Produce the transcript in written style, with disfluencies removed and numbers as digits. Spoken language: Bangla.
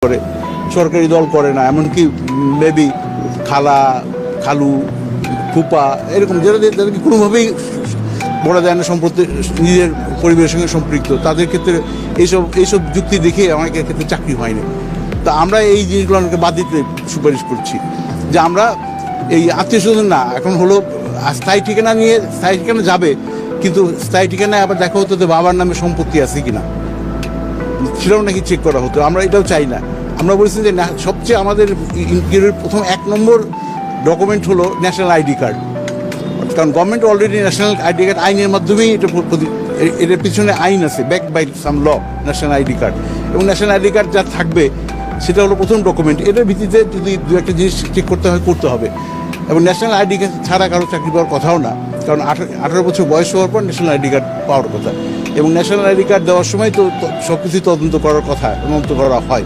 করে, সরকারি দল করে না, এমনকি মেবি খালা খালু ফুপা এরকম যাদেরকে কোনোভাবেই বলা যায় না সম্পত্তি নিজের পরিবারের সঙ্গে সম্পৃক্ত, তাদের ক্ষেত্রে এইসব যুক্তি দেখে আমাকে ক্ষেত্রে চাকরি হয়নি। তা আমরা এই জিনিসগুলো আমাকে বাদ দিতে সুপারিশ করছি যে আমরা এই আত্মীয় স্বজন না, এখন হলো স্থায়ী ঠিকানা নিয়ে স্থায়ী ঠিকানা যাবে, কিন্তু স্থায়ী ঠিকানায় আবার দেখা হতো যে বাবার নামে সম্পত্তি আছে কিনা সেটাও নাকি চেক করা হতো। আমরা এটাও চাই না। আমরা বলছি যে সবচেয়ে আমাদের ইনকিউরির প্রথম 1 নম্বর ডকুমেন্ট হলো ন্যাশনাল আইডি কার্ড, কারণ government already national ID card আইনের মাধ্যমেই এটার পিছনে আইন আছে, back by some law, national ID card. এবং ন্যাশনাল আইডি কার্ড যা থাকবে সেটা হলো প্রথম ডকুমেন্ট। এটার ভিত্তিতে যদি দু একটা জিনিস চেক করতে হবে। এবং ন্যাশনাল আইডি কার্ড ছাড়া কারো চাকরি পাওয়ার কথাও না, কারণ 18 বছর বয়স হওয়ার পর ন্যাশনাল আইডি কার্ড পাওয়ার কথা। এবং ন্যাশনাল আইডি কার্ড দেওয়ার সময় তো সব কিছুই তদন্ত করার কথা, তদন্ত করা হয়।